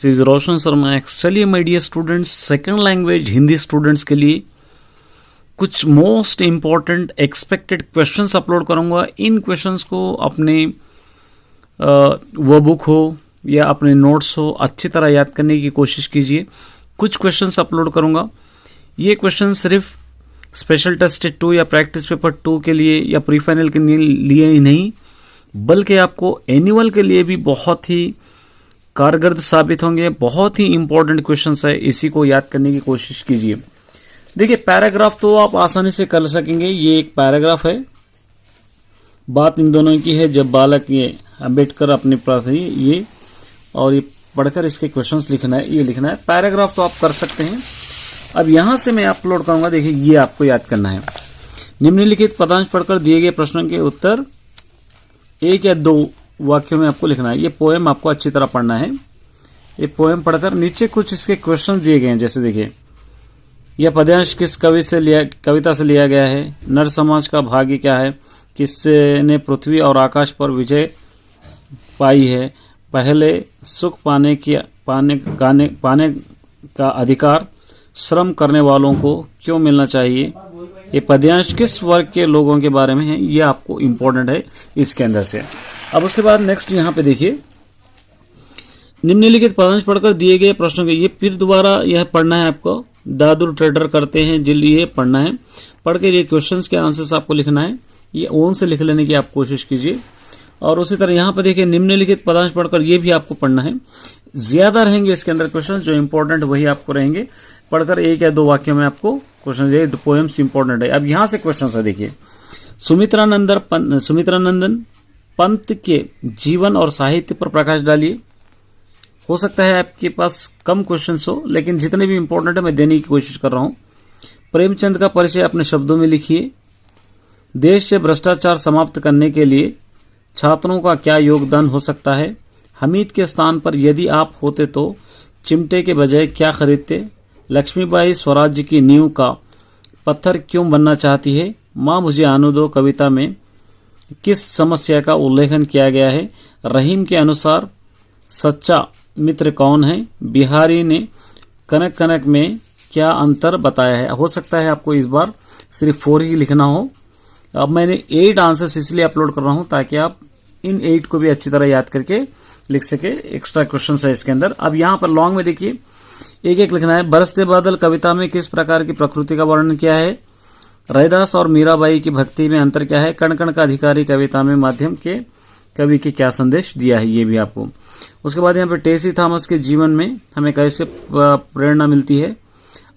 This is Roshan Sharma X. चलिए my dear students, second language Hindi students के लिए कुछ most important expected questions upload करूंगा। इन क्वेश्चंस को अपने वो बुक हो या अपने नोट्स हो अच्छी तरह याद करने की कोशिश कीजिए। कुछ क्वेश्चंस अपलोड करूंगा। ये क्वेश्चन सिर्फ स्पेशल टेस्ट 2 या प्रैक्टिस पेपर 2 के लिए या प्री फाइनल के लिए ही नहीं, बल्कि आपको एनुअल के लिए भी बहुत ही कारगर साबित होंगे। बहुत ही इंपॉर्टेंट क्वेश्चंस है, इसी को याद करने की कोशिश कीजिए। देखिए, पैराग्राफ तो आप आसानी से कर सकेंगे। ये एक पैराग्राफ है, बात इन दोनों की है जब बालक ये अम्बेडकर अपनी ये और ये पढ़कर इसके क्वेश्चंस लिखना है, ये लिखना है। पैराग्राफ तो आप कर सकते हैं। अब यहां से मैं अपलोड करूंगा। देखिए, ये आपको याद करना है। निम्नलिखित पदांश पढ़कर दिए गए प्रश्नों के उत्तर 1 या 2 वाक्यों में आपको लिखना है। ये पोएम आपको अच्छी तरह पढ़ना है। ये पोएम पढ़कर नीचे कुछ इसके क्वेश्चन दिए गए हैं। जैसे देखिए, यह पद्यांश किस कविता से लिया गया है? नर समाज का भाग्य क्या है? किसने पृथ्वी और आकाश पर विजय पाई है? पहले सुख पाने का अधिकार श्रम करने वालों को क्यों मिलना चाहिए? ये पद्यांश किस वर्ग के लोगों के बारे में है? ये आपको इंपॉर्टेंट है इसके अंदर से। अब उसके बाद नेक्स्ट यहाँ पे देखिए, निम्नलिखित पदांश पढ़कर दिए गए प्रश्नों के, ये फिर दोबारा यह पढ़ना है आपको। दादुर ट्रेडर करते हैं जिल, ये पढ़ना है। पढ़ के ये क्वेश्चंस के आंसर्स आपको लिखना है। ये ओन से लिख लेने की आप कोशिश कीजिए। और उसी तरह यहाँ पर देखिए, निम्नलिखित पदांश पढ़कर ये भी आपको पढ़ना है। ज्यादा रहेंगे इसके अंदर क्वेश्चन, जो इंपॉर्टेंट वही आपको रहेंगे। पढ़कर 1 या 2 वाक्यों में आपको क्वेश्चन, ये पोएम्स इंपॉर्टेंट है। अब यहाँ से क्वेश्चन है, देखिए, सुमित्रानंदन पंत के जीवन और साहित्य पर प्रकाश डालिए। हो सकता है आपके पास कम क्वेश्चंस हो, लेकिन जितने भी इंपॉर्टेंट है मैं देने की कोशिश कर रहा हूं। प्रेमचंद का परिचय अपने शब्दों में लिखिए। देश से भ्रष्टाचार समाप्त करने के लिए छात्रों का क्या योगदान हो सकता है? हमीद के स्थान पर यदि आप होते तो चिमटे के बजाय क्या खरीदते? लक्ष्मीबाई स्वराज्य की नींव का पत्थर क्यों बनना चाहती है? माँ मुझे आने दो कविता में किस समस्या का उल्लेखन किया गया है? रहीम के अनुसार सच्चा मित्र कौन है? बिहारी ने कनक कनक में क्या अंतर बताया है? हो सकता है आपको इस बार सिर्फ 4 ही लिखना हो। अब मैंने 8 आंसर्स इसलिए अपलोड कर रहा हूं ताकि आप इन 8 को भी अच्छी तरह याद करके लिख सके। एक्स्ट्रा क्वेश्चन है इसके अंदर। अब यहाँ पर लॉन्ग में देखिए, एक लिखना है। बरसते बादल कविता में किस प्रकार की प्रकृति का वर्णन किया है? रैदास और मीराबाई की भक्ति में अंतर क्या है? कण कण का अधिकारी कविता में माध्यम के कवि के क्या संदेश दिया है? ये भी आपको। उसके बाद यहाँ पे टेसी थॉमस के जीवन में हमें कैसे प्रेरणा मिलती है?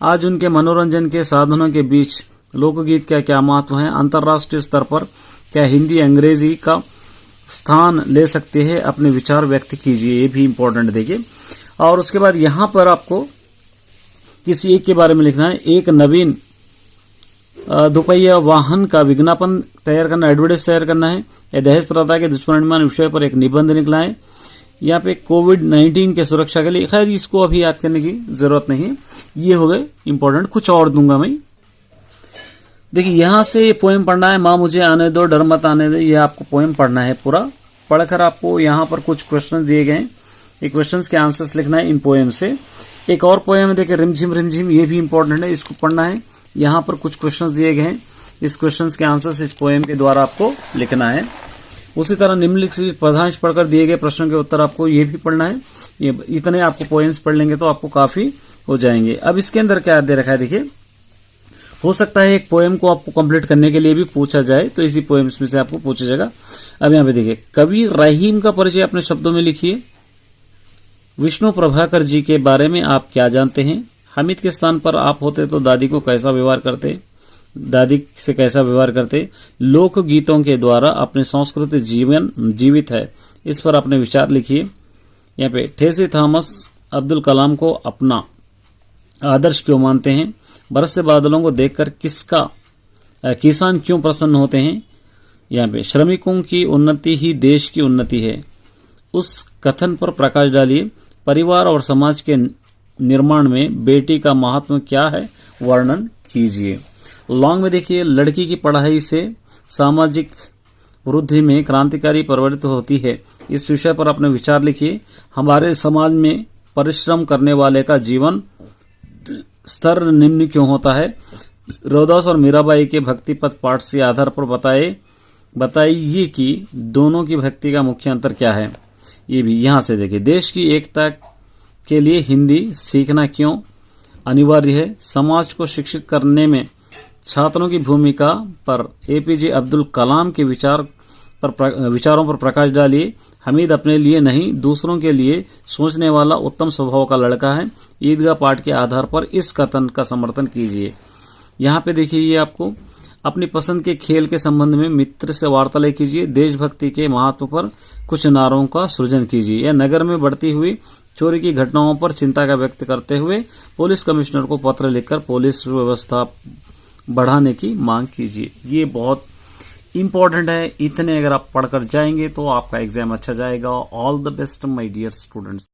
आज उनके मनोरंजन के साधनों के बीच लोकगीत का क्या महत्व है? अंतर्राष्ट्रीय स्तर पर क्या हिंदी अंग्रेजी का स्थान ले सकते हैं? अपने विचार व्यक्त कीजिए। ये भी इंपॉर्टेंट देखिए। और उसके बाद यहाँ पर आपको किसी एक के बारे में लिखना है। एक नवीन दोपहिया वाहन का विज्ञापन तैयार करना, एडवर्टाइज तैयार करना है। या दहेज प्रथा के दुष्परिणाम विषय पर एक निबंध लिखना है। यहाँ पे कोविड-19 के सुरक्षा के लिए, खैर इसको अभी याद करने की जरूरत नहीं। ये हो गए इंपॉर्टेंट। कुछ और दूंगा मैं। देखिए, यहाँ से ये पोएम पढ़ना है। माँ मुझे आने दो डर मत आने दो, ये आपको पोएम पढ़ना है पूरा। पढ़कर आपको यहाँ पर कुछ क्वेश्चन दिए गए हैं। ये क्वेश्चंस के आंसर्स लिखना है इन पोएम से। एक और पोएम है, देखिए, रिमझिम, ये भी इंपॉर्टेंट है, इसको पढ़ना है। यहाँ पर कुछ क्वेश्चंस दिए गए हैं। इस क्वेश्चंस के आंसर्स इस पोएम के द्वारा आपको लिखना है। उसी तरह निम्नलिखित पदांश पढ़कर दिए गए प्रश्नों के उत्तर आपको ये भी पढ़ना है। ये इतने आपको पोएम्स पढ़ लेंगे तो आपको काफी हो जाएंगे। अब इसके अंदर क्या दे रखा है, देखिए, हो सकता है एक पोएम को आपको कंप्लीट करने के लिए भी पूछा जाए, तो इसी पोएम्स में से आपको पूछा जाएगा। अब यहाँ पे देखिए, कवि रहीम का परिचय अपने शब्दों में लिखिए। विष्णु प्रभाकर जी के बारे में आप क्या जानते हैं? हामिद के स्थान पर आप होते तो दादी से कैसा व्यवहार करते? लोक गीतों के द्वारा अपने संस्कृति जीवन जीवित है, इस पर अपने विचार लिखिए। यहाँ पे टेसी थॉमस अब्दुल कलाम को अपना आदर्श क्यों मानते हैं? बरसते बादलों को देखकर किसान क्यों प्रसन्न होते हैं? यहाँ पे श्रमिकों की उन्नति ही देश की उन्नति है, उस कथन पर प्रकाश डालिए। परिवार और समाज के निर्माण में बेटी का महत्व क्या है? वर्णन कीजिए। लॉन्ग में देखिए, लड़की की पढ़ाई से सामाजिक वृद्धि में क्रांतिकारी परिवर्तित होती है, इस विषय पर अपने विचार लिखिए। हमारे समाज में परिश्रम करने वाले का जीवन स्तर निम्न क्यों होता है? रोहदास और मीराबाई के भक्ति पथ पाठ से आधार पर बताइए कि दोनों की भक्ति का मुख्य अंतर क्या है। ये भी यहाँ से देखिए, देश की एकता के लिए हिंदी सीखना क्यों अनिवार्य है? समाज को शिक्षित करने में छात्रों की भूमिका पर एपीजे अब्दुल कलाम के विचारों पर प्रकाश डालिए। हमीद अपने लिए नहीं दूसरों के लिए सोचने वाला उत्तम स्वभाव का लड़का है। ईदगाह पाठ के आधार पर इस कथन का समर्थन कीजिए। यहाँ पे देखिए, ये आपको अपनी पसंद के खेल के संबंध में मित्र से वार्तालाप कीजिए। देशभक्ति के महत्व पर कुछ नारों का सृजन कीजिए। या नगर में बढ़ती हुई चोरी की घटनाओं पर चिंता का व्यक्त करते हुए पुलिस कमिश्नर को पत्र लिखकर पुलिस व्यवस्था बढ़ाने की मांग कीजिए। ये बहुत इंपॉर्टेंट है। इतने अगर आप पढ़कर जाएंगे तो आपका एग्जाम अच्छा जाएगा। All the best my dear students.